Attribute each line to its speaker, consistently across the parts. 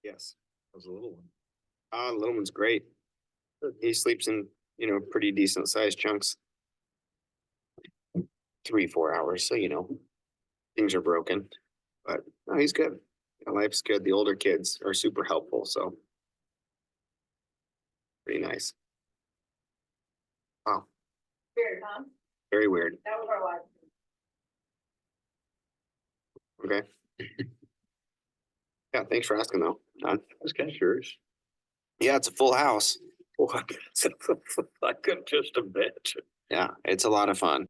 Speaker 1: Yes, that was a little one. The little one's great. He sleeps in, pretty decent sized chunks. 3-4 hours, so things are broken. But no, he's good. Life's good. The older kids are super helpful, so pretty nice. Wow.
Speaker 2: Weird, huh?
Speaker 1: Very weird.
Speaker 2: That was our life.
Speaker 1: Okay. Yeah, thanks for asking though.
Speaker 3: I was kind of curious.
Speaker 1: Yeah, it's a full house.
Speaker 3: I could just a bit.
Speaker 1: Yeah, it's a lot of fun.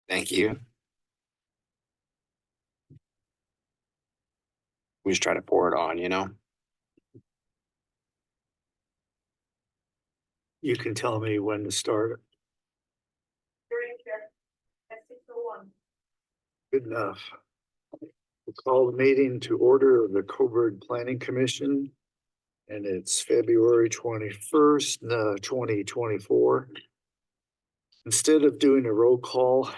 Speaker 1: Thank you. We just try to pour it on,
Speaker 3: You can tell me when to start.
Speaker 2: You're in here. At 6:01.
Speaker 3: Good enough. We'll call the meeting to order of the Coburg Planning Commission. And it's February 21st, 2024. Instead of doing a roll call,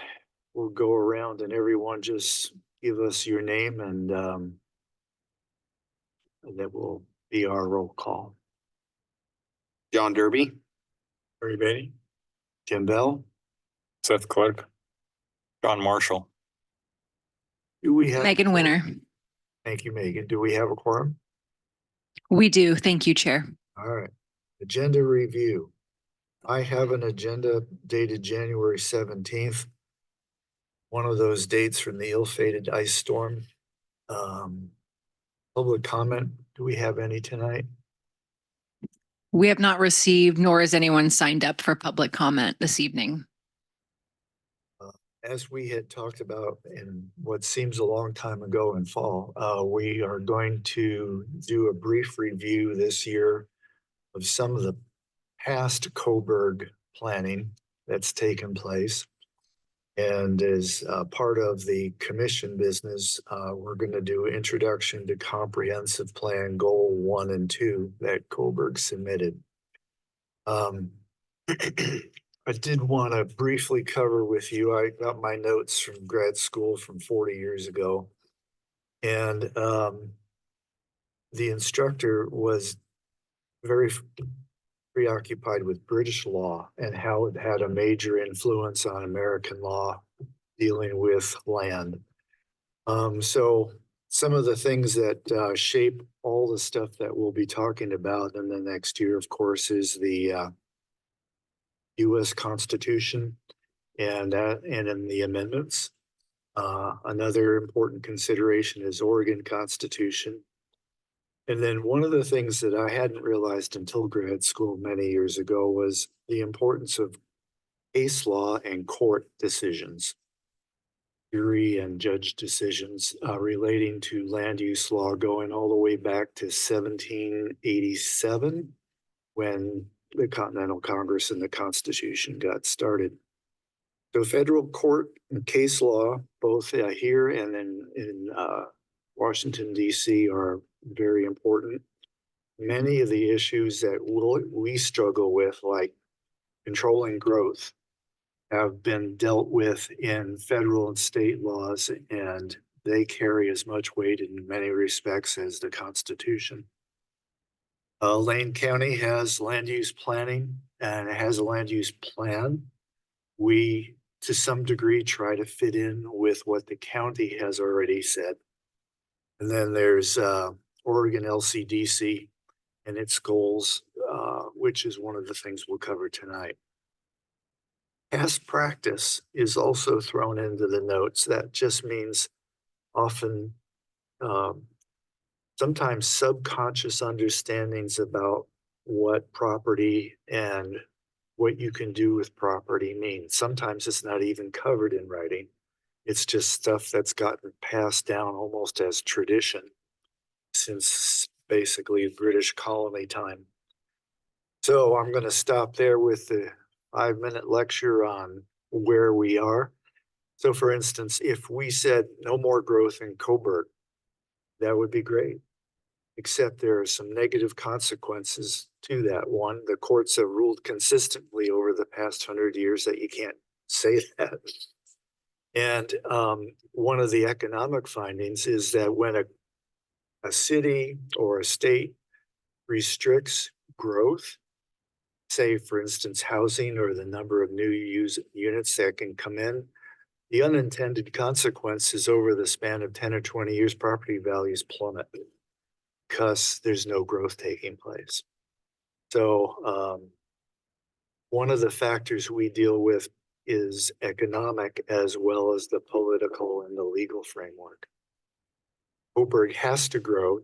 Speaker 3: we'll go around and everyone just give us your name and that will be our roll call.
Speaker 1: John Derby.
Speaker 3: Barry Benny. Tim Bell.
Speaker 4: Seth Clark. John Marshall.
Speaker 3: Do we have
Speaker 5: Megan Winter?
Speaker 3: Thank you, Megan. Do we have a quorum?
Speaker 5: We do. Thank you, Chair.
Speaker 3: All right. Agenda review. I have an agenda dated January 17th. One of those dates from the ill-fated ice storm. Public comment. Do we have any tonight?
Speaker 5: We have not received, nor has anyone signed up for public comment this evening.
Speaker 3: As we had talked about in what seems a long time ago in fall, we are going to do a brief review this year of some of the past Coburg planning that's taken place. And as part of the commission business, we're going to do introduction to comprehensive plan goal 1 and 2 that Coburg submitted. I did want to briefly cover with you. I got my notes from grad school from 40 years ago. And the instructor was very preoccupied with British law and how it had a major influence on American law dealing with land. So some of the things that shape all the stuff that we'll be talking about in the next year, of course, is the US Constitution and in the amendments. Another important consideration is Oregon Constitution. And then one of the things that I hadn't realized until grad school many years ago was the importance of case law and court decisions, jury and judge decisions relating to land use law going all the way back to 1787 when the Continental Congress and the Constitution got started. So federal court and case law, both here and in Washington, D.C. are very important. Many of the issues that we struggle with, like controlling growth, have been dealt with in federal and state laws, and they carry as much weight in many respects as the Constitution. Lane County has land use planning and it has a land use plan. We, to some degree, try to fit in with what the county has already said. And then there's Oregon LCDC and its goals, which is one of the things we'll cover tonight. Past practice is also thrown into the notes. That just means often, sometimes subconscious understandings about what property and what you can do with property means. Sometimes it's not even covered in writing. It's just stuff that's gotten passed down almost as tradition since basically British colony time. So I'm going to stop there with the 5-minute lecture on where we are. So for instance, if we said no more growth in Coburg, that would be great, except there are some negative consequences to that. One, the courts have ruled consistently over the past 100 years that you can't say that. And one of the economic findings is that when a city or a state restricts growth, say for instance, housing or the number of new units that can come in, the unintended consequences over the span of 10 or 20 years, property values plummet because there's no growth taking place. So one of the factors we deal with is economic as well as the political and the legal framework. Coburg has to grow,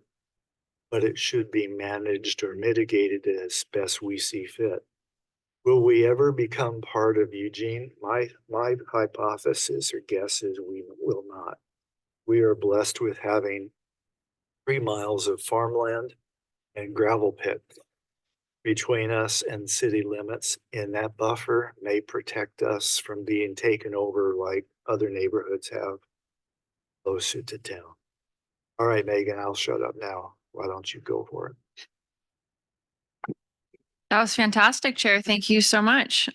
Speaker 3: but it should be managed or mitigated as best we see fit. Will we ever become part of Eugene? My hypothesis or guess is we will not. We are blessed with having 3 miles of farmland and gravel pit between us and city limits, and that buffer may protect us from being taken over like other neighborhoods have closer to town. All right, Megan, I'll shut up now. Why don't you go for it?
Speaker 5: That was fantastic, Chair. Thank you so much.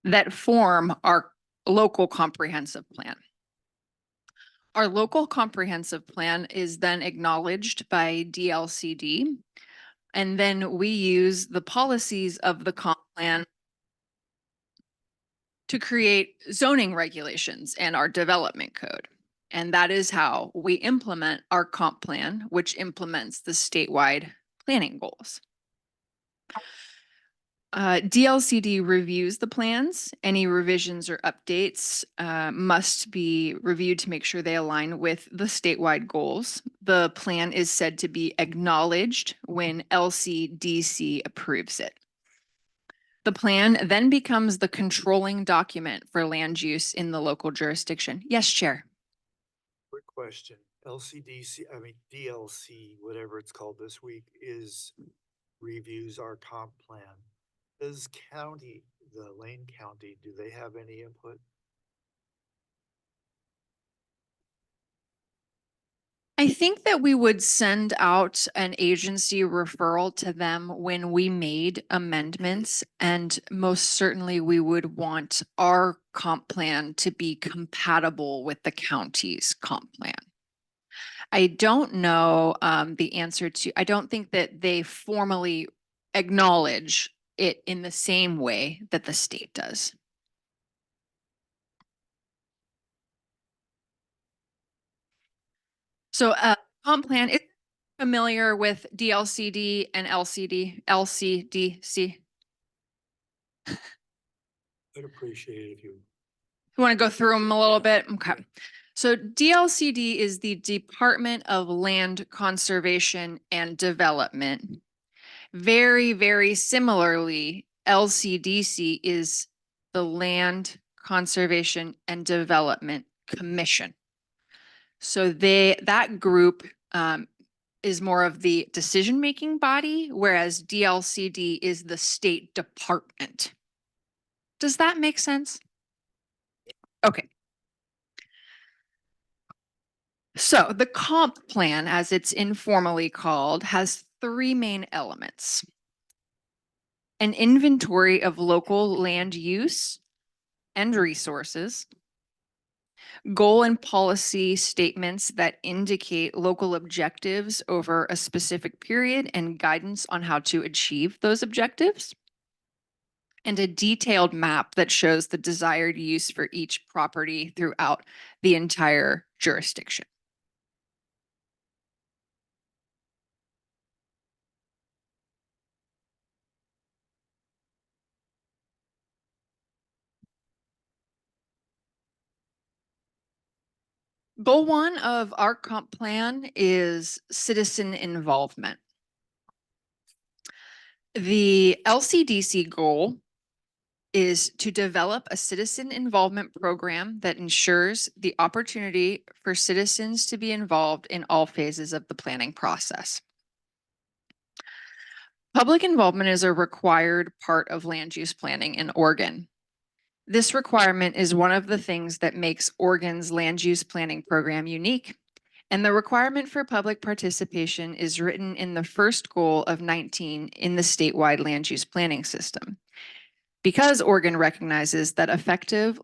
Speaker 5: That form our local comprehensive plan. Our local comprehensive plan is then acknowledged by DLCD, and then we use the policies of the comp plan to create zoning regulations and our development code. And that is how we implement our comp plan, which implements the statewide planning goals. DLCD reviews the plans. Any revisions or updates must be reviewed to make sure they align with the statewide goals. The plan is said to be acknowledged when LCDC approves it. The plan then becomes the controlling document for land use in the local jurisdiction. Yes, Chair.
Speaker 3: Quick question, DLC, whatever it's called this week, reviews our comp plan. Does the Lane County, do they have any input?
Speaker 5: I think that we would send out an agency referral to them when we made amendments, and most certainly we would want our comp plan to be compatible with the county's comp plan. I don't know the answer to, I don't think that they formally acknowledge it in the same way that the state does. So comp plan is familiar with DLCD and LCDC.
Speaker 3: I'd appreciate it if you.
Speaker 5: You want to go through them a little bit? Okay. So DLCD is the Department of Land Conservation and Development. Very, very similarly, LCDC is the Land Conservation and Development Commission. So that group is more of the decision-making body, whereas DLCD is the state department. Does that make sense? Okay. So the comp plan, as it's informally called, has three main elements: an inventory of local land use and resources, goal and policy statements that indicate local objectives over a specific period and guidance on how to achieve those objectives, and a detailed map that shows the desired use for each property throughout the entire jurisdiction. Goal one of our comp plan is citizen involvement. The LCDC goal is to develop a citizen involvement program that ensures the opportunity for citizens to be involved in all phases of the planning process. Public involvement is a required part of land use planning in Oregon. This requirement is one of the things that makes Oregon's land use planning program unique, and the requirement for public participation is written in the first goal of 19 in the statewide land use planning system. Because Oregon recognizes that effective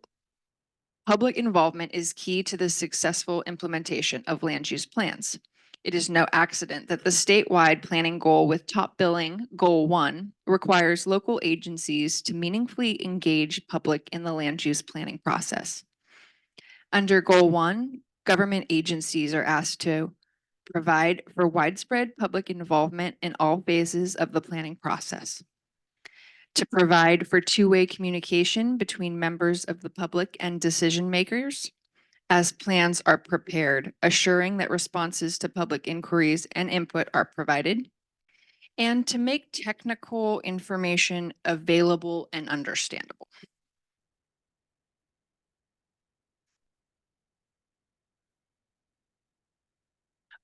Speaker 5: public involvement is key to the successful implementation of land use plans. It is no accident that the statewide planning goal with top billing, Goal 1, requires local agencies to meaningfully engage public in the land use planning process. Under Goal 1, government agencies are asked to provide for widespread public involvement in all phases of the planning process, to provide for two-way communication between members of the public and decision makers as plans are prepared, assuring that responses to public inquiries and input are provided, and to make technical information available and understandable.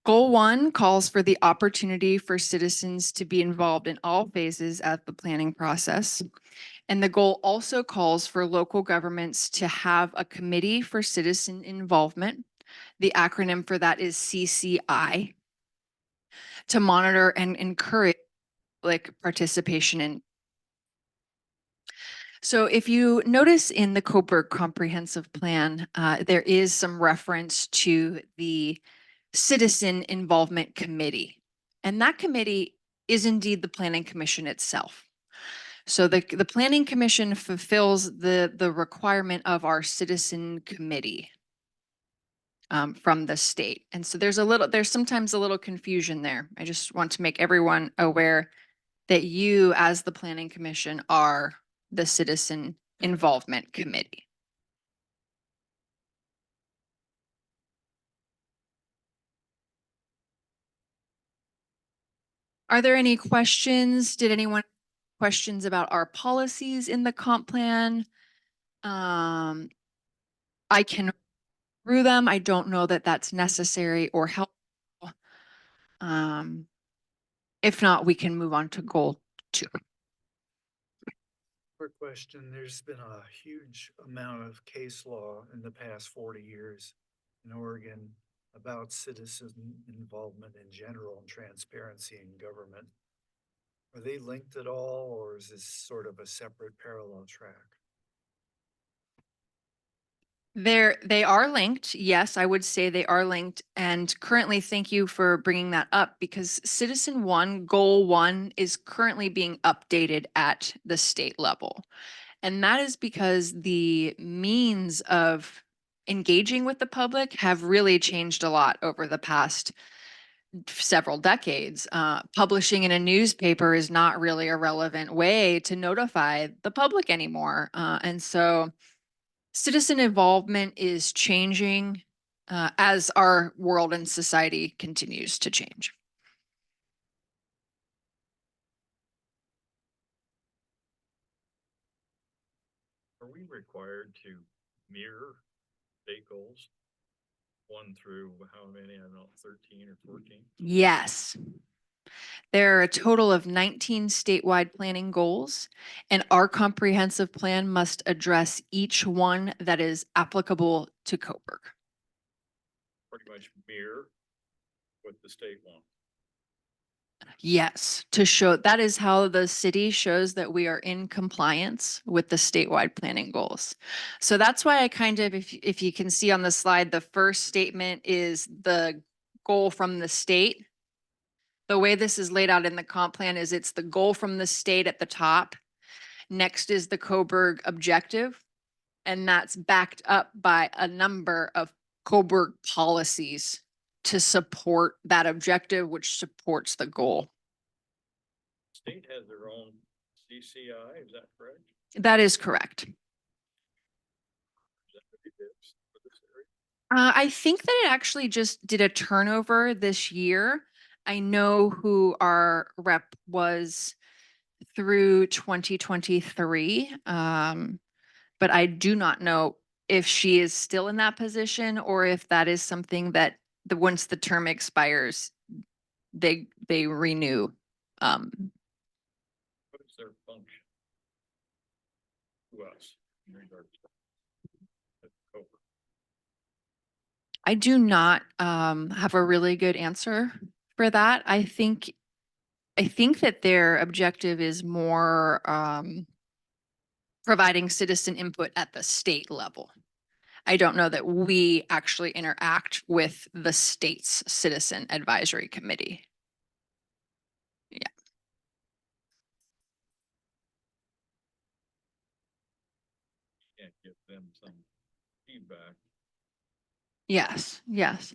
Speaker 5: Goal 1 calls for the opportunity for citizens to be involved in all phases of the planning process. And the goal also calls for local governments to have a committee for citizen involvement. The acronym for that is CCI, to monitor and encourage public participation in. So if you notice in the Coburg Comprehensive Plan, there is some reference to the Citizen Involvement Committee. And that committee is indeed the Planning Commission itself. So the Planning Commission fulfills the requirement of our citizen committee from the state. And so there's sometimes a little confusion there. I just want to make everyone aware that you as the Planning Commission are the Citizen Involvement Committee. Are there any questions? Did anyone questions about our policies in the comp plan, I can through them. I don't know that that's necessary or helpful. If not, we can move on to goal 2.
Speaker 3: Quick question, there's been a huge amount of case law in the past 40 years in Oregon about citizen involvement in general and transparency in government. Are they linked at all, or is this sort of a separate parallel track?
Speaker 5: They are linked. Yes, I would say they are linked. And currently, thank you for bringing that up, because Citizen 1, Goal 1 is currently being updated at the state level. And that is because the means of engaging with the public have really changed a lot over the past several decades. Publishing in a newspaper is not really a relevant way to notify the public anymore. And so citizen involvement is changing as our world and society continues to change.
Speaker 6: Are we required to mirror state goals? 1 through how many? I don't know, 13 or 14?
Speaker 5: Yes. There are a total of 19 statewide planning goals, and our comprehensive plan must address each one that is applicable to Coburg.
Speaker 6: Pretty much mirror what the state wants.
Speaker 5: Yes, to show that is how the city shows that we are in compliance with the statewide planning goals. So that's why I kind of, if you can see on the slide, the first statement is the goal from the state. The way this is laid out in the comp plan is it's the goal from the state at the top. Next is the Coburg objective, and that's backed up by a number of Coburg policies to support that objective, which supports the goal.
Speaker 6: State has their own CCI, is that correct?
Speaker 5: That is correct.
Speaker 6: Is that what it is for this area?
Speaker 5: I think that it actually just did a turnover this year. I know who our rep was through 2023, but I do not know if she is still in that position or if that is something that once the term expires, they renew.
Speaker 6: What is their function to us in regards to Coburg?
Speaker 5: I do not have a really good answer for that. I think that their objective is more providing citizen input at the state level. I don't know that we actually interact with the state's citizen advisory committee. Yeah.
Speaker 6: Can't give them some feedback.
Speaker 5: Yes, yes.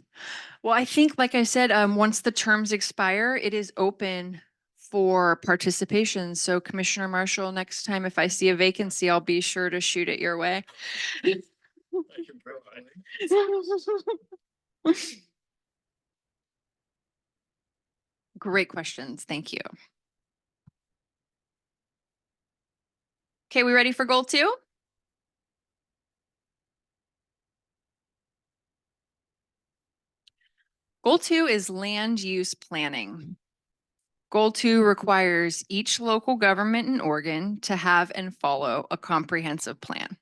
Speaker 5: Well, I think, like I said, once the terms expire, it is open for participation. So Commissioner Marshall, next time if I see a vacancy, I'll be sure to shoot it your way.
Speaker 6: I can provide.
Speaker 5: Great questions. Thank you. Okay, we ready for goal 2? Goal 2 is land use planning. Goal 2 requires each local government in Oregon to have and follow a comprehensive plan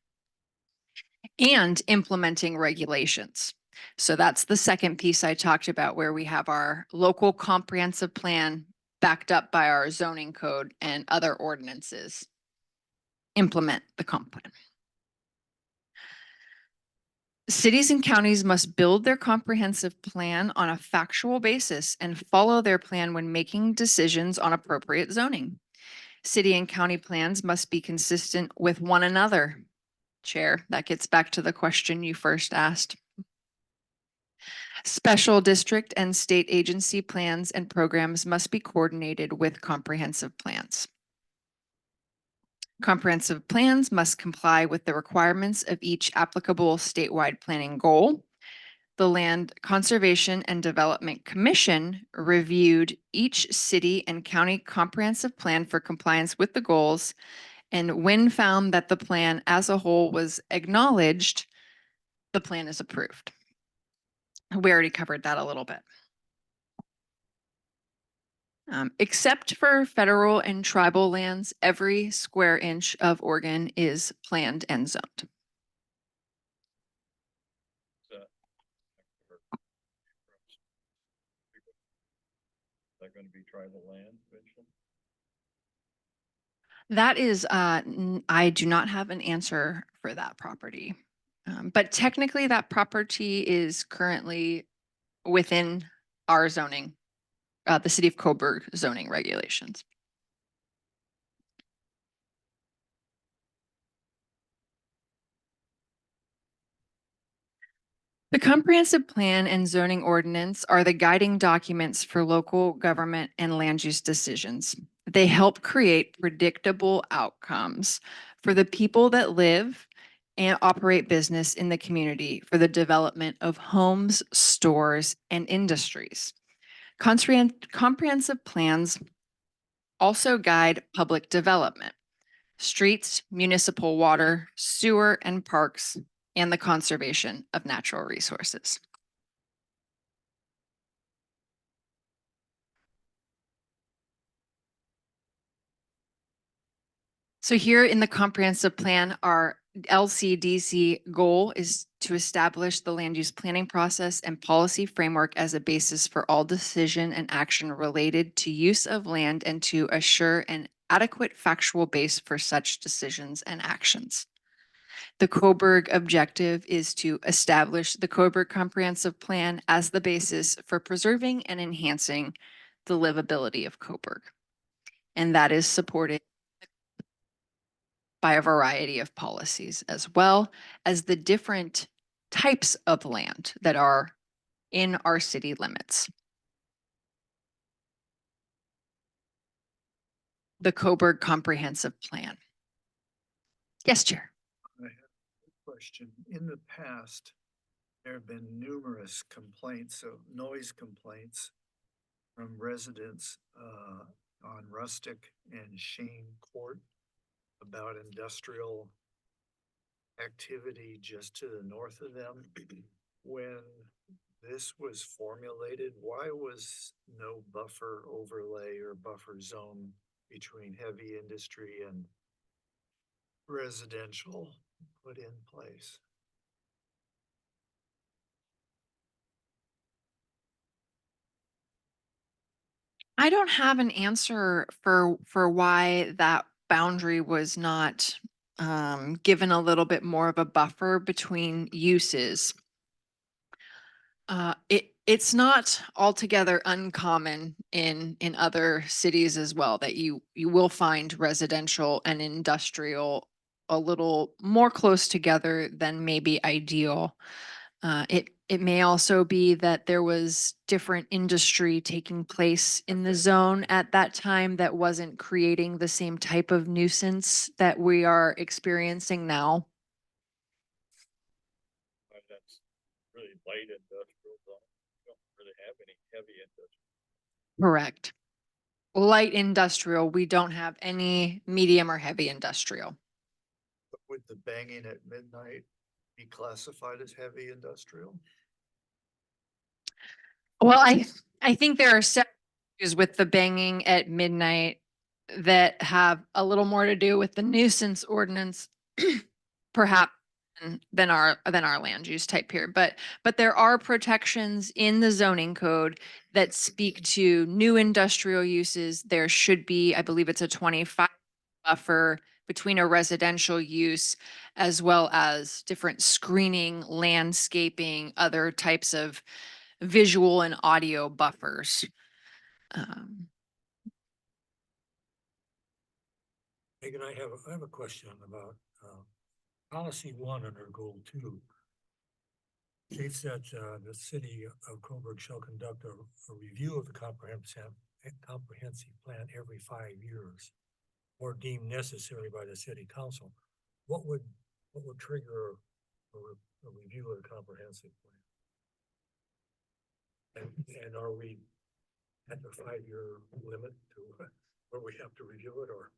Speaker 5: and implementing regulations. So that's the second piece I talked about, where we have our local comprehensive plan backed up by our zoning code and other ordinances. Implement the comp plan. Cities and counties must build their comprehensive plan on a factual basis and follow their plan when making decisions on appropriate zoning. City and county plans must be consistent with one another. Chair, that gets back to the question you first asked. Special district and state agency plans and programs must be coordinated with comprehensive plans. Comprehensive plans must comply with the requirements of each applicable statewide planning goal. the Land Conservation and Development Commission reviewed each city and county comprehensive plan for compliance with the goals. And when found that the plan as a whole was acknowledged, the plan is approved. We already covered that a little bit. Except for federal and tribal lands, every square inch of Oregon is planned and zoned.
Speaker 6: Is that gonna be tribal land eventually?
Speaker 5: That is, I do not have an answer for that property. But technically that property is currently within our zoning, the city of Coburg zoning regulations. The comprehensive plan and zoning ordinance are the guiding documents for local government and land use decisions. They help create predictable outcomes for the people that live and operate business in the community for the development of homes, stores, and industries. Comprehensive plans also guide public development, streets, municipal water, sewer, and parks, and the conservation of natural resources. So here in the comprehensive plan, our LCDC goal is to establish the land use planning process and policy framework as a basis for all decision and action related to use of land and to assure an adequate factual base for such decisions and actions. The Coburg objective is to establish the Coburg Comprehensive Plan as the basis for preserving and enhancing the livability of Coburg. And that is supported by a variety of policies, as well as the different types of land that are in our city limits. The Coburg Comprehensive Plan. Yes, Chair.
Speaker 3: I have a question. In the past, there have been numerous complaints, noise complaints from residents on Rustic and Shane Court about industrial activity just to the north of them. When this was formulated, why was no buffer overlay or buffer zone between heavy industry and residential put in place?
Speaker 5: I don't have an answer for why that boundary was not given a little bit more of a buffer between uses. It's not altogether uncommon in other cities as well that you will find residential and industrial a little more close together than maybe ideal. It may also be that there was different industry taking place in the zone at that time that wasn't creating the same type of nuisance that we are experiencing now.
Speaker 6: That's really light industrial zone. We don't really have any heavy industrial.
Speaker 5: Correct. Light industrial, we don't have any medium or heavy industrial.
Speaker 3: But would the banging at midnight be classified as heavy industrial?
Speaker 5: Well, I think there are several issues with the banging at midnight that have a little more to do with the nuisance ordinance, perhaps than our land use type here. But there are protections in the zoning code that speak to new industrial uses. There should be, I believe it's a 25 buffer between a residential use as well as different screening, landscaping, other types of visual and audio buffers.
Speaker 7: Megan, I have a question about policy 1 under goal 2. States that the city of Coburg shall conduct a review of the comprehensive plan every 5 years or deemed necessary by the city council. What would trigger a review of the comprehensive plan? And are we at the 5-year limit to where we have to review it, or?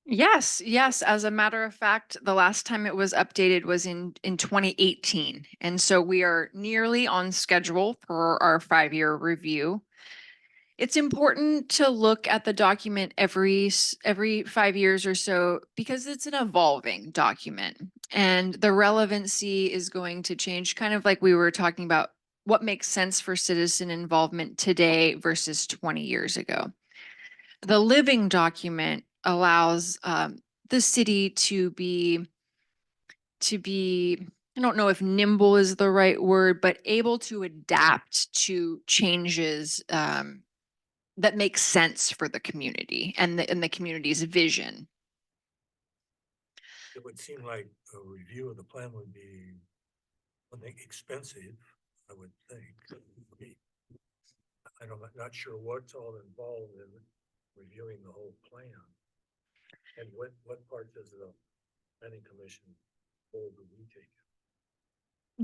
Speaker 5: Yes, yes. As a matter of fact, the last time it was updated was in 2018. And so we are nearly on schedule for our 5-year review. It's important to look at the document every 5 years or so because it's an evolving document and the relevancy is going to change, kind of like we were talking about what makes sense for citizen involvement today versus 20 years ago. The living document allows the city to be, I don't know if nimble is the right word, but able to adapt to changes that make sense for the community and the community's vision.
Speaker 7: It would seem like a review of the plan would be something expensive, I would think. I'm not sure what's all involved in reviewing the whole plan. And what part does the planning commission hold do we take?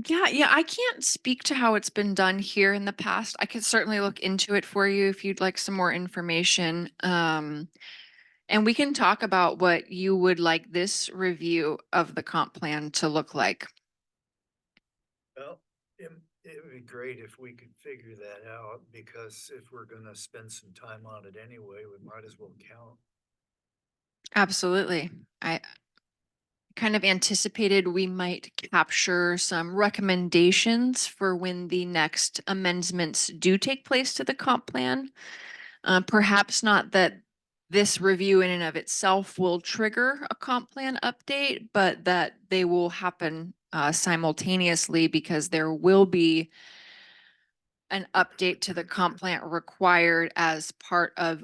Speaker 5: Yeah, I can't speak to how it's been done here in the past. I could certainly look into it for you if you'd like some more information. And we can talk about what you would like this review of the comp plan to look like.
Speaker 3: Well, it would be great if we could figure that out, because if we're gonna spend some time on it anyway, we might as well count.
Speaker 5: Absolutely. I kind of anticipated we might capture some recommendations for when the next amendments do take place to the comp plan. Perhaps not that this review in and of itself will trigger a comp plan update, but that they will happen simultaneously because there will be an update to the comp plan required as part of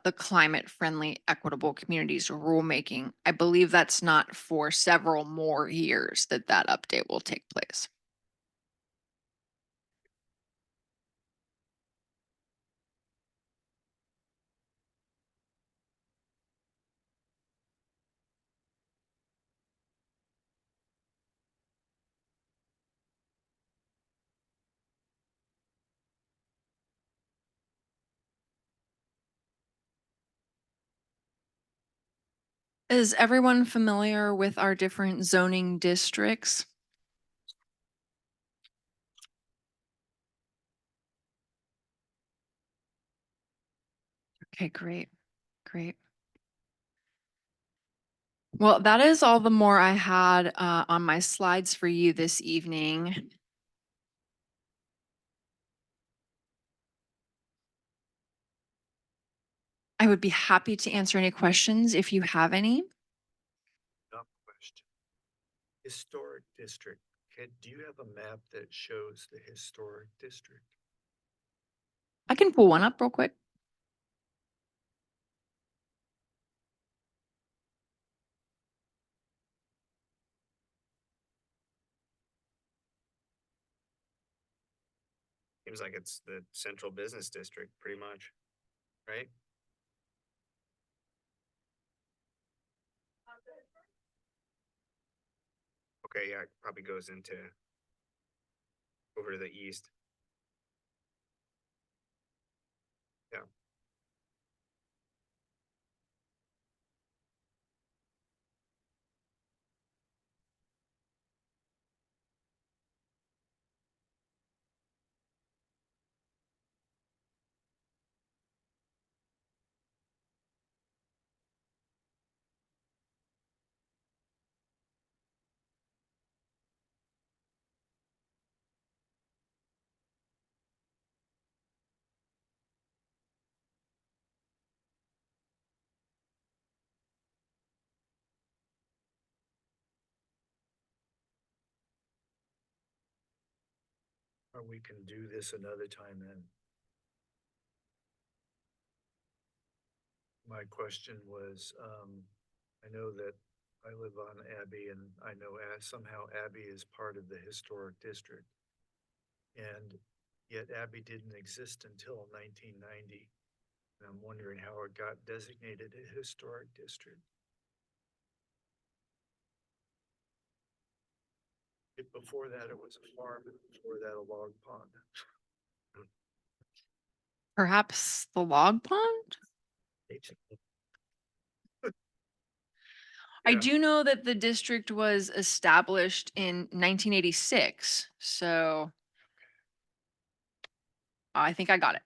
Speaker 5: the climate friendly equitable communities rulemaking. I believe that's not for several more years that update will take place. Is everyone familiar with our different zoning districts? Okay, great, great. Well, that is all the more I had on my slides for you this evening. I would be happy to answer any questions if you have any.
Speaker 3: Dumb question. Historic district, do you have a map that shows the historic district?
Speaker 5: I can pull one up real quick.
Speaker 1: Seems like it's the central business district, pretty much, right? Okay, yeah, it probably goes into over to the east. Yeah.
Speaker 3: Or we can do this another time then. My question was, I know that I live on Abbey, and I know somehow Abbey is part of the historic district. And yet Abbey didn't exist until 1990. And I'm wondering how it got designated a historic district. Before that, it was a farm, and before that, a log pond.
Speaker 5: Perhaps the log pond? I
Speaker 3: Yeah.
Speaker 5: do know that the district was established in 1986, so I think I got it.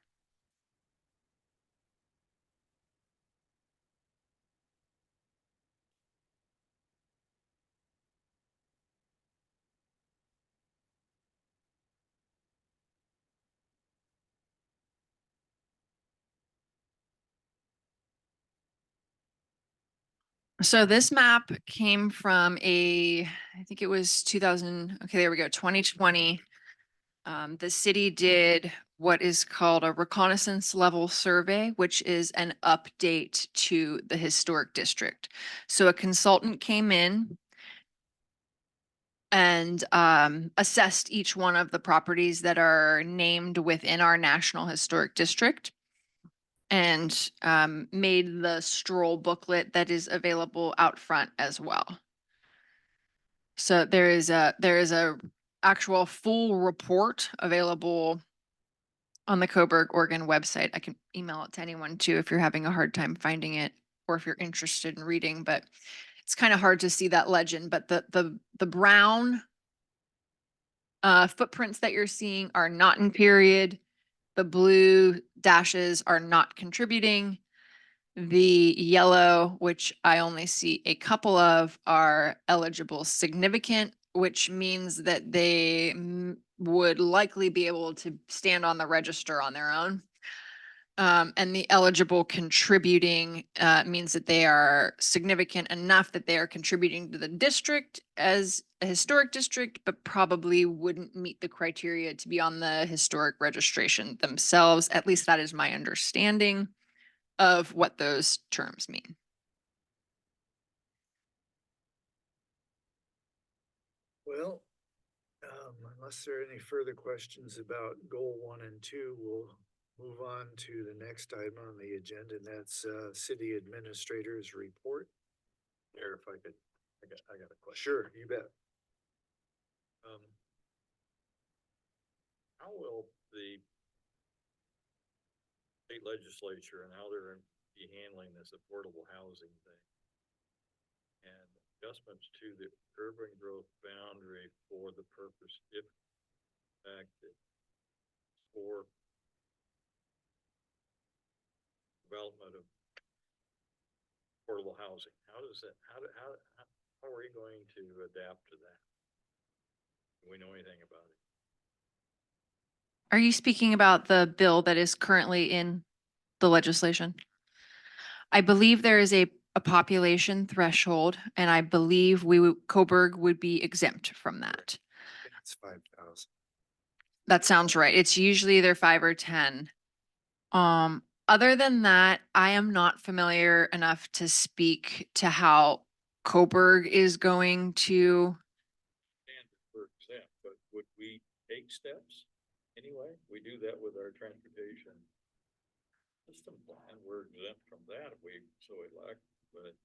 Speaker 5: So this map came from I think it was 2000, okay, there we go, 2020. The city did what is called a reconnaissance level survey, which is an update to the historic district. So a consultant came in and assessed each one of the properties that are named within our National Historic District and made the stroll booklet that is available out front as well. So there is a actual full report available on the Coburg, Oregon website. I can email it to anyone too if you're having a hard time finding it or if you're interested in reading, but it's kind of hard to see that legend. But the brown footprints that you're seeing are not in period. The blue dashes are not contributing. The yellow, which I only see a couple of, are eligible significant, which means that they would likely be able to stand on the register on their own. And the eligible contributing means that they are significant enough that they are contributing to the district as a historic district, but probably wouldn't meet the criteria to be on the historic registration themselves. At least that is my understanding of what those terms mean.
Speaker 3: Well, unless there are any further questions about goal 1 and 2, we'll move on to the next item on the agenda, and that's city administrator's report.
Speaker 6: There, if I could, I got a question.
Speaker 3: Sure, you bet.
Speaker 6: How will the state legislature and how they're be handling this affordable housing thing and adjustments to the urban growth boundary for the purpose, if in fact it's for development of affordable housing? How does that, how are we going to adapt to that? Do we know anything about it?
Speaker 5: Are you speaking about the bill that is currently in the legislation? I believe there is a population threshold, and I believe Coburg would be exempt from that.
Speaker 3: I think it's 5,000.
Speaker 5: That sounds right. It's usually either 5 or 10. Other than that, I am not familiar enough to speak to how Coburg is going to.
Speaker 6: And we're exempt, but would we take steps anyway? We do that with our transportation system plan. We're exempt from that if we so elect, but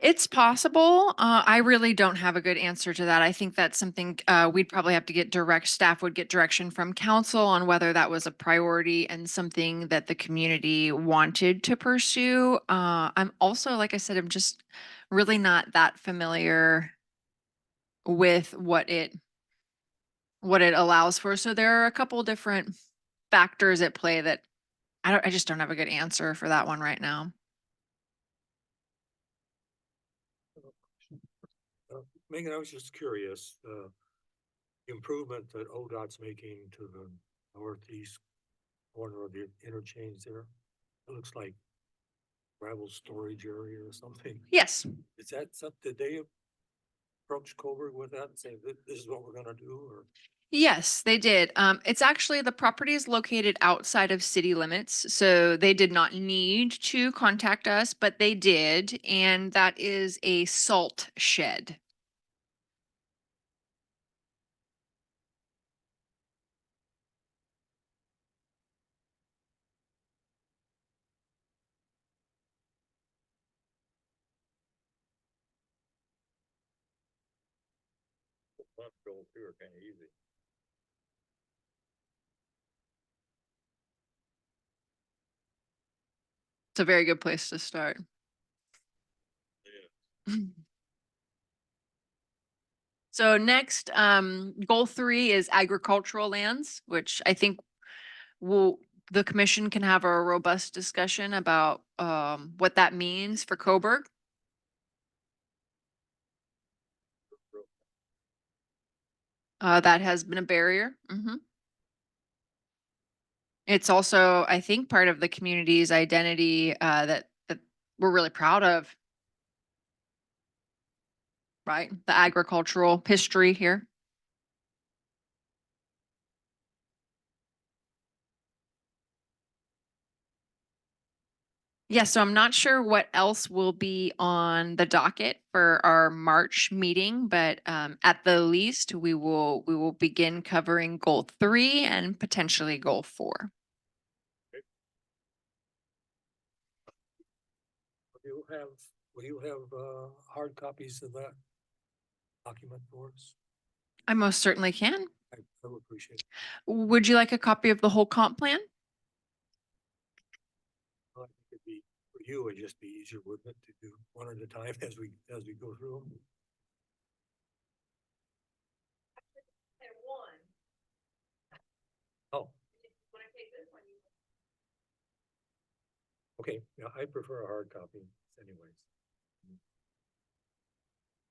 Speaker 5: It's possible. I really don't have a good answer to that. I think that's something we'd probably have to get staff would get direction from council on whether that was a priority and something that the community wanted to pursue. I'm also, like I said, I'm just really not that familiar with what it allows for. So there are a couple different factors at play that I just don't have a good answer for that one right now.
Speaker 7: Megan, I was just curious, the improvement that ODOT's making to the northeast corner of the interchange there, it looks like gravel storage area or something.
Speaker 5: Yes.
Speaker 7: Is that something, did they approach Coburg with that and say, this is what we're gonna do, or?
Speaker 5: Yes, they did. It's actually the property is located outside of city limits, so they did not need to contact us, but they did, and that is a salt shed.
Speaker 6: one goal two are kind of easy.
Speaker 5: It's a very good place to start. So next, goal 3 is agricultural lands, which I think the commission can have a robust discussion about, what that means for Coburg. That has been a barrier. It's also, I think, part of the community's identity, that we're really proud of. Right? The agricultural history here. Yeah, so I'm not sure what else will be on the docket for our March meeting, but at the least, we will begin covering goal 3 and potentially goal 4.
Speaker 7: Will you have hard copies of that document for us?
Speaker 5: I most certainly can.
Speaker 7: I would appreciate it.
Speaker 5: Would you like a copy of the whole comp plan?
Speaker 7: I think it'd be, for you, it'd just be easier, wouldn't it, to do one at a time as we go through them?
Speaker 2: And one,
Speaker 7: Oh,
Speaker 2: when I take this one, you.
Speaker 7: okay, yeah, I prefer a hard copy anyways.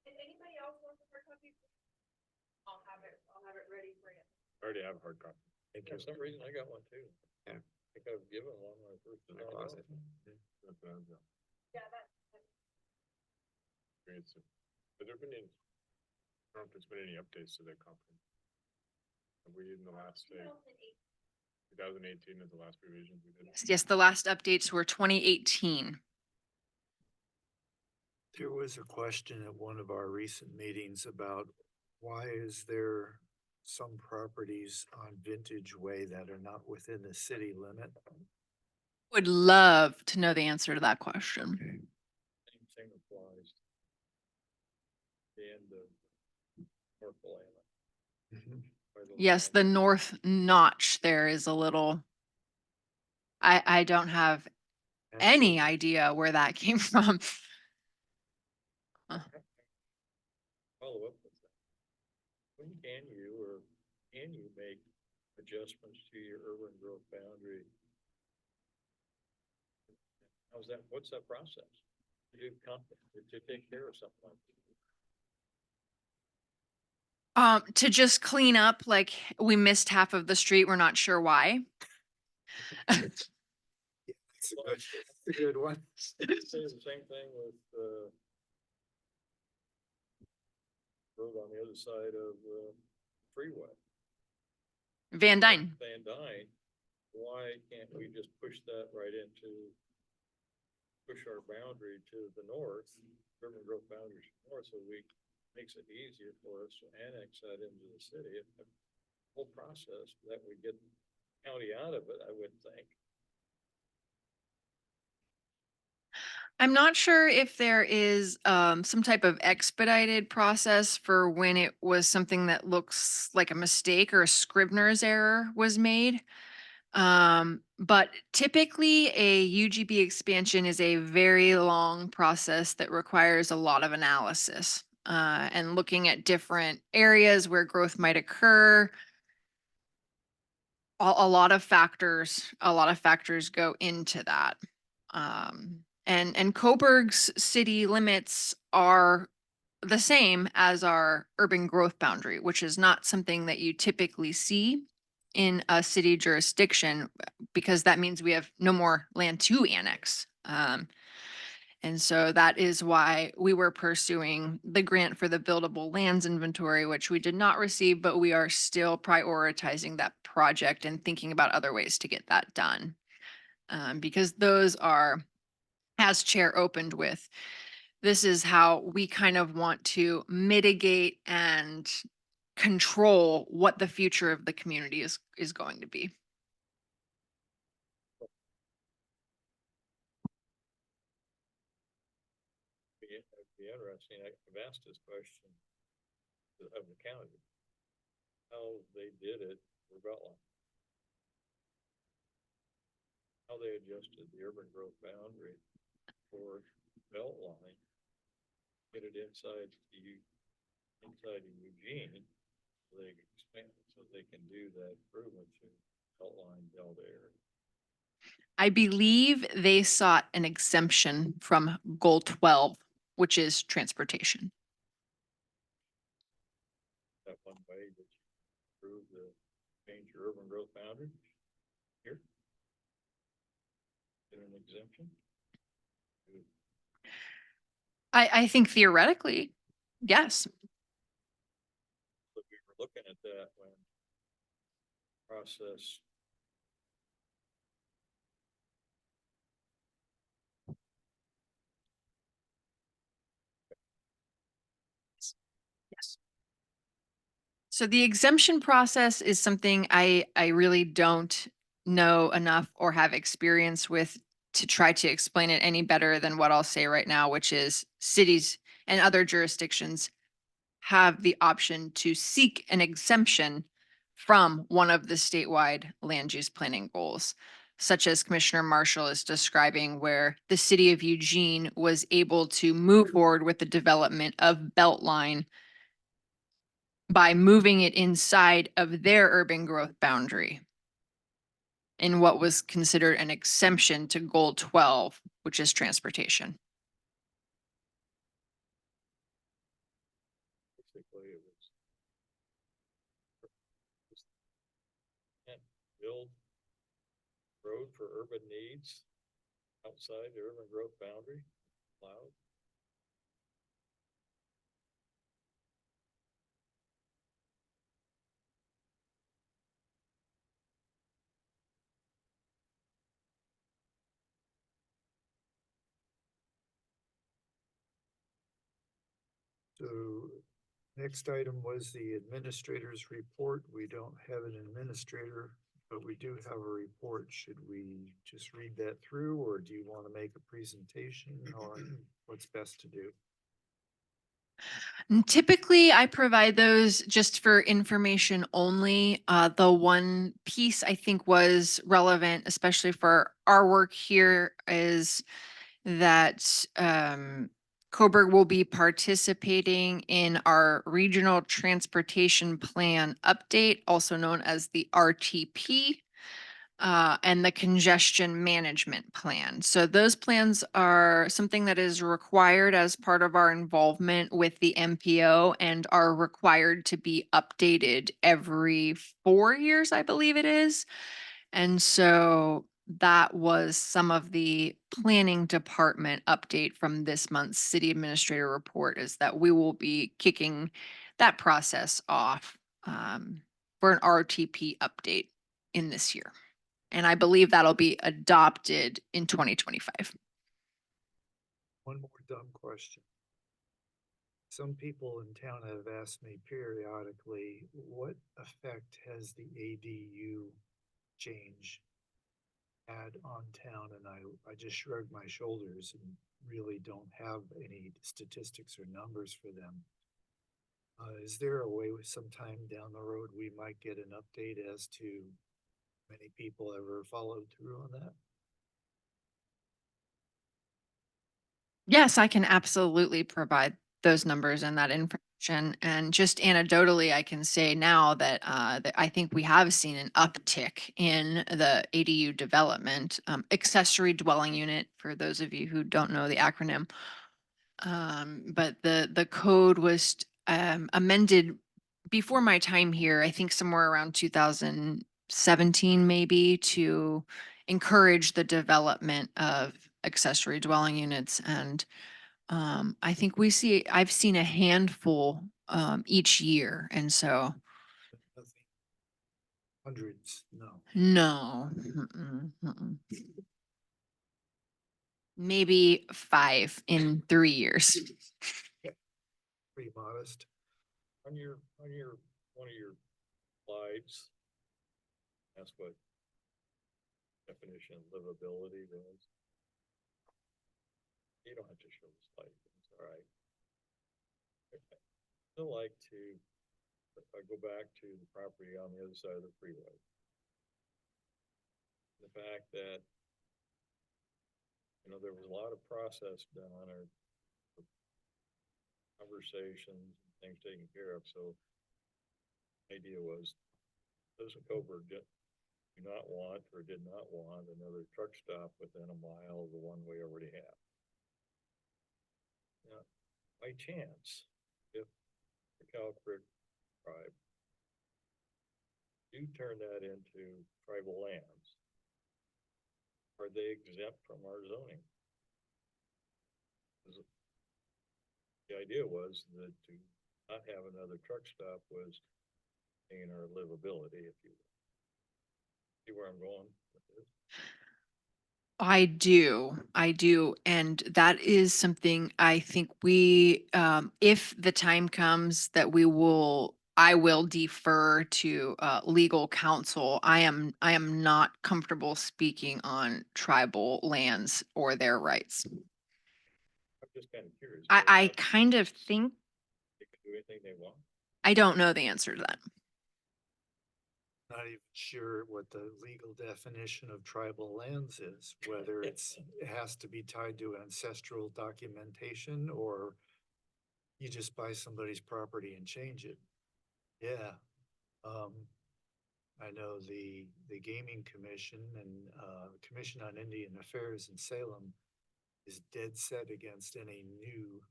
Speaker 2: If anybody else wants a hard copy, I'll have it ready for you.
Speaker 6: I already have a hard copy.
Speaker 7: Thank
Speaker 6: For
Speaker 7: you.
Speaker 6: some reason, I got one too.
Speaker 1: Yeah.
Speaker 6: I think I've given one when I first.
Speaker 1: In my closet.
Speaker 2: Yeah, that's.
Speaker 6: Has there been any, I don't know if there's been any updates to that conference? Have we in the last, say, 2018 is the last revision we did?
Speaker 5: Yes, the last updates were 2018.
Speaker 3: There was a question at one of our recent meetings about why is there some properties on Vintage Way that are not within the city limit?
Speaker 5: Would love to know the answer to that question.
Speaker 6: Same thing applies. The end of North Atlanta.
Speaker 5: Yes, the north notch there is a little. I don't have any idea where that came from.
Speaker 6: Follow up with that. When can you make adjustments to your urban growth boundary? What's that process? To take care of something like that?
Speaker 5: To just clean up, like we missed half of the street. We're not sure why.
Speaker 3: That's a good one.
Speaker 6: Say the same thing with, road on the other side of, freeway.
Speaker 5: Van Dyne.
Speaker 6: Van Dyne, why can't we just push that right into, push our boundary to the north, urban growth boundaries north, so makes it easier for us to annex that into the city. The whole process that we get the county out of it, I would think.
Speaker 5: I'm not sure if there is some type of expedited process for when it was something that looks like a mistake or a Scrivener's error was made. But typically a UGB expansion is a very long process that requires a lot of analysis and looking at different areas where growth might occur. A lot of factors go into that. And Coburg's city limits are the same as our urban growth boundary, which is not something that you typically see in a city jurisdiction, because that means we have no more land to annex. And so that is why we were pursuing the grant for the buildable lands inventory, which we did not receive, but we are still prioritizing that project and thinking about other ways to get that done. Because those are, as Chair opened with, this is how we kind of want to mitigate and control what the future of the community is going to be.
Speaker 6: It'd be interesting. I've asked this question of the county, how they did it for Beltline. how they adjusted the urban growth boundary for Beltline. Get it inside inside of Eugene, so they expand, so they can do that improvement to Beltline, Delta area.
Speaker 5: I believe they sought an exemption from goal 12, which is transportation.
Speaker 6: That one way that you improve the change your urban growth boundary here. Get an exemption.
Speaker 5: I think theoretically, yes.
Speaker 6: But we were looking at that when process.
Speaker 5: Yes. So the exemption process is something I really don't know enough or have experience with to try to explain it any better than what I'll say right now, which is cities and other jurisdictions have the option to seek an exemption from one of the statewide land use planning goals, such as Commissioner Marshall is describing, where the city of Eugene was able to move forward with the development of Beltline by moving it inside of their urban growth boundary in what was considered an exemption to goal 12, which is transportation.
Speaker 6: Basically, it was. Can't build road for urban needs outside the urban growth boundary, allowed.
Speaker 3: So next item was the administrator's report. We don't have an administrator, but we do have a report. Should we just read that through, or do you want to make a presentation, or what's best to do?
Speaker 5: And typically, I provide those just for information only. The one piece I think was relevant, especially for our work here, is that Coburg will be participating in our Regional Transportation Plan Update, also known as the RTP. And the congestion management plan. So those plans are something that is required as part of our involvement with the MPO and are required to be updated every 4 years, I believe it is. And so that was some of the planning department update from this month's city administrator report, is that we will be kicking that process off for an RTP update in this year. And I believe that'll be adopted in 2025.
Speaker 3: One more dumb question. Some people in town have asked me periodically, what effect has the ADU change had on town? And I just shrugged my shoulders and really don't have any statistics or numbers for them. Is there a way sometime down the road we might get an update as to many people ever followed through on that?
Speaker 5: Yes, I can absolutely provide those numbers and that information. And just anecdotally, I can say now that, that I think we have seen an uptick in the ADU development, accessory dwelling unit, for those of you who don't know the acronym. But the code was amended before my time here, I think somewhere around 2017, maybe, to encourage the development of accessory dwelling units. And I think I've seen a handful each year. And so,
Speaker 3: Nothing. Hundreds, no.
Speaker 5: no. Maybe 5 in 3 years.
Speaker 3: Pretty modest.
Speaker 6: On your, one of your slides. That's what definition of livability is. You don't have to show the slide, it's all right. Okay. Still like to, if I go back to the property on the other side of the freeway. The fact that you know, there was a lot of process done or conversations, things taken care of, so idea was, doesn't Coburg do not want or did not want another truck stop within a mile of the one we already have. Now, by chance, if the Cow Creek tribe do turn that into tribal lands, are they exempt from our zoning? 'Cause the idea was that to not have another truck stop was in our livability, if you will. See where I'm going with this?
Speaker 5: I do. And that is something I think if the time comes that I will defer to legal counsel. I am not comfortable speaking on tribal lands or their rights.
Speaker 6: I'm just kind of curious.
Speaker 5: I kind of think,
Speaker 6: They can do anything they want.
Speaker 5: I don't know the answer to that.
Speaker 3: Not even sure what the legal definition of tribal lands is, whether it has to be tied to ancestral documentation or you just buy somebody's property and change it. Yeah. I know the Gaming Commission and Commission on Indian Affairs in Salem is dead set against any new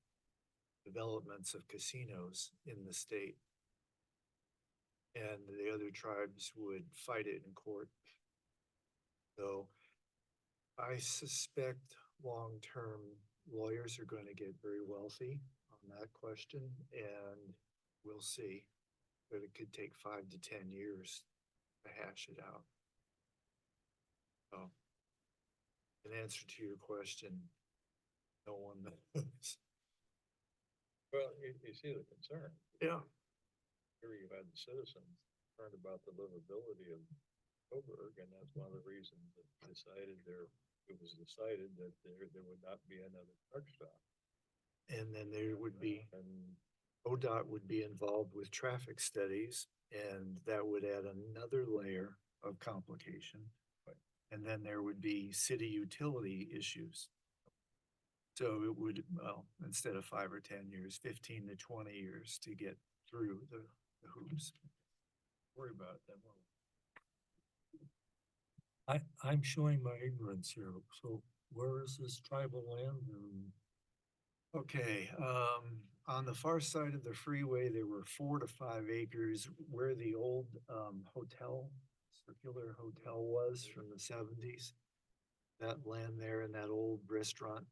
Speaker 3: developments of casinos in the state. And the other tribes would fight it in court. So I suspect long-term lawyers are going to get very wealthy on that question, and we'll see. But it could take 5 to 10 years to hash it out. So, in answer to your question, no one knows.
Speaker 6: Well, you see the concern.
Speaker 3: Yeah.
Speaker 6: Here you had the citizens concerned about the livability of Coburg, and that's one of the reasons that it was decided that there would not be another truck stop.
Speaker 3: And then there would be,
Speaker 6: And
Speaker 3: ODOT would be involved with traffic studies, and that would add another layer of complication. And then there would be city utility issues. So it would, well, instead of 5 or 10 years, 15 to 20 years to get through the hoops.
Speaker 6: worry about it then.
Speaker 7: I'm showing my ignorance here, so where is this tribal land and?
Speaker 3: Okay, on the far side of the freeway, there were 4 to 5 acres where the old circular hotel was from the 70s. That land there and that old restaurant,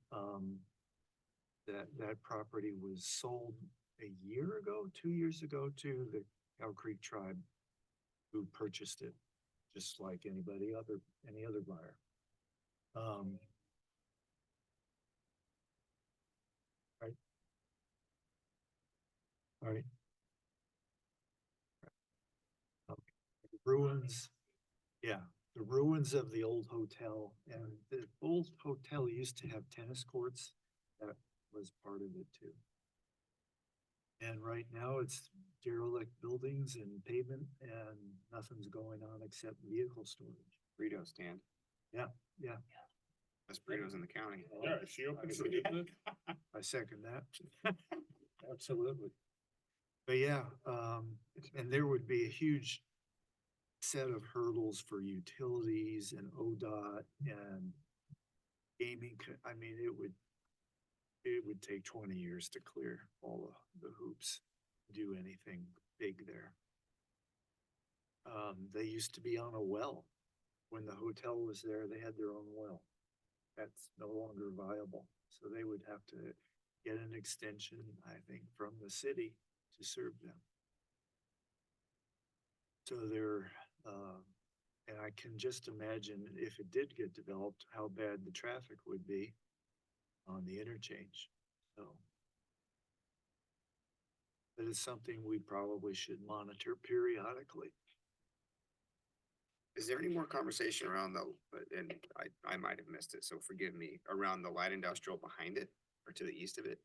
Speaker 3: that property was sold a year ago, 2 years ago to the Cow Creek tribe who purchased it, just like any other buyer. Right. All right. The ruins, yeah, the ruins of the old hotel, and the old hotel used to have tennis courts. That was part of it too. And right now it's derelict buildings and pavement and nothing's going on except vehicle storage.
Speaker 1: Burrito stand.
Speaker 3: Yeah, yeah,
Speaker 1: Best burritos in the county.
Speaker 6: Yeah, is she open for business?
Speaker 3: I second that. Absolutely. But yeah, and there would be a huge set of hurdles for utilities and ODOT and gaming. I mean, it would take 20 years to clear all of the hoops, do anything big there. They used to be on a well. When the hotel was there, they had their own well. That's no longer viable. So they would have to get an extension, I think, from the city to serve them. So they're, and I can just imagine if it did get developed, how bad the traffic would be on the interchange. So that is something we probably should monitor periodically.
Speaker 1: Is there any more conversation around and I might have missed it, so forgive me, around the light industrial behind it or to the east of it?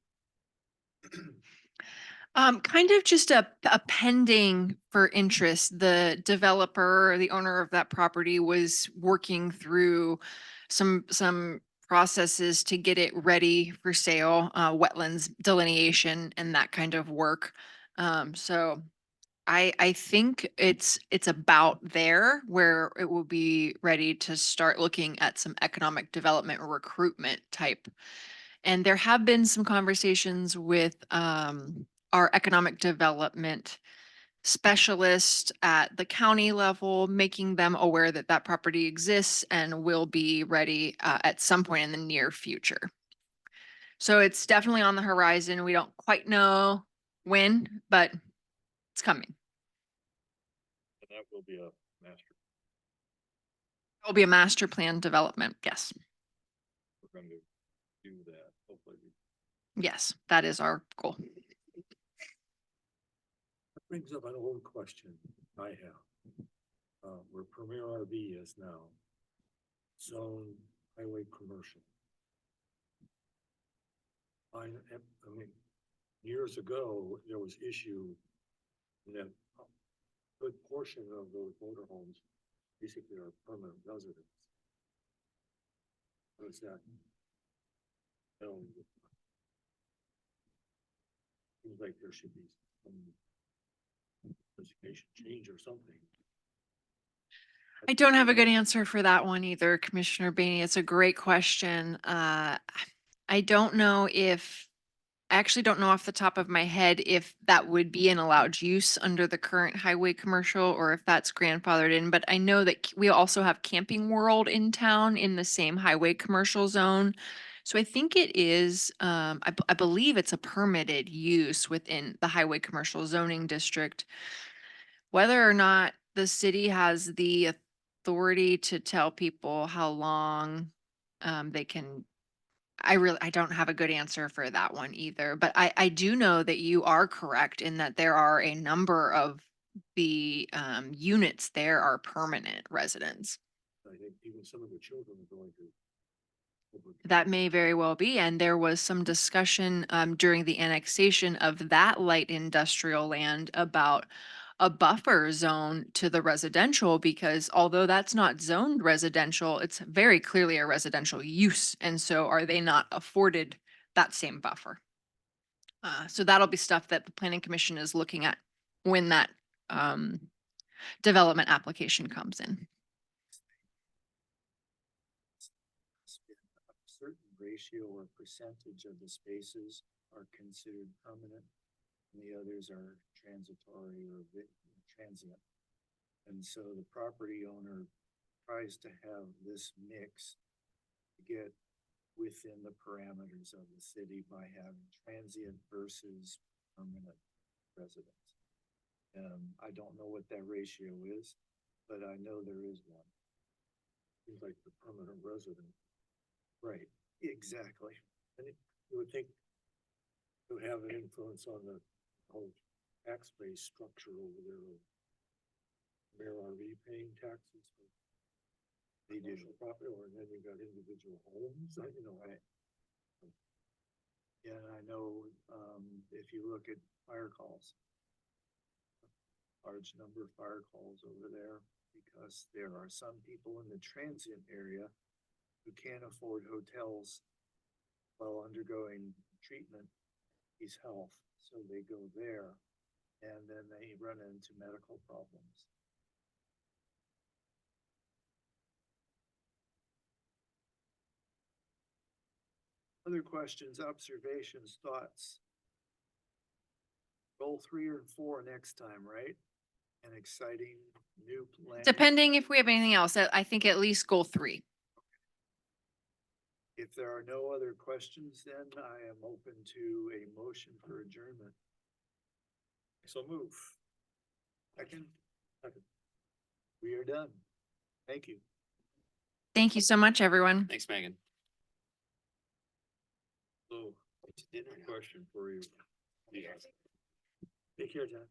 Speaker 5: Kind of just a pending for interest. The developer, the owner of that property was working through some processes to get it ready for sale, wetlands delineation and that kind of work. So I think it's about there where it will be ready to start looking at some economic development or recruitment type. And there have been some conversations with our economic development specialist at the county level, making them aware that that property exists and will be ready at some point in the near future. So it's definitely on the horizon. We don't quite know when, but it's coming.
Speaker 6: And that will be a master,
Speaker 5: It'll be a master plan development. Yes.
Speaker 6: we're going to do that, hopefully.
Speaker 5: Yes, that is our goal.
Speaker 7: That brings up an old question I have. Where Premier RV is now zone highway commercial. I mean, years ago, there was issue that a good portion of those motorhomes basically are permanent residents. What is that? Seems like there should be some education change or something.
Speaker 5: I don't have a good answer for that one either, Commissioner Bainey. It's a great question. I don't know if, I actually don't know off the top of my head if that would be an allowed use under the current highway commercial or if that's grandfathered in, but I know that we also have Camping World in town in the same highway commercial zone. So I think it is, I believe it's a permitted use within the highway commercial zoning district. Whether or not the city has the authority to tell people how long they can, I don't have a good answer for that one either, but I do know that you are correct in that there are a number of the units there are permanent residents.
Speaker 7: I think even some of the children are going to.
Speaker 5: That may very well be, and there was some discussion during the annexation of that light industrial land about a buffer zone to the residential, because although that's not zoned residential, it's very clearly a residential use, and so are they not afforded that same buffer? So that'll be stuff that the Planning Commission is looking at when that development application comes in.
Speaker 3: A certain ratio or percentage of the spaces are considered permanent, and the others are transitory or transient. And so the property owner tries to have this mix to get within the parameters of the city by having transient versus permanent residents. I don't know what that ratio is, but I know there is one.
Speaker 7: Seems like the permanent resident.
Speaker 3: Right, exactly.
Speaker 7: And you would think it would have an influence on the whole tax base structure over there. Mayor RV paying taxes for
Speaker 3: They do.
Speaker 7: commercial property, or then you got individual homes, you know,
Speaker 3: Yeah, and I know, if you look at fire calls, large number of fire calls over there, because there are some people in the transient area who can't afford hotels while undergoing treatment, his health, so they go there, and then they run into medical problems. Other questions, observations, thoughts? Goal 3 or 4 next time, right? An exciting new plan.
Speaker 5: Depending if we have anything else, I think at least goal 3.
Speaker 3: If there are no other questions, then I am open to a motion for adjournment.
Speaker 6: So move.
Speaker 3: Second? We are done. Thank you.
Speaker 5: Thank you so much, everyone.
Speaker 1: Thanks, Megan.
Speaker 6: So,
Speaker 1: Dinner now.
Speaker 6: question for you.
Speaker 1: Yes.
Speaker 7: take care, John.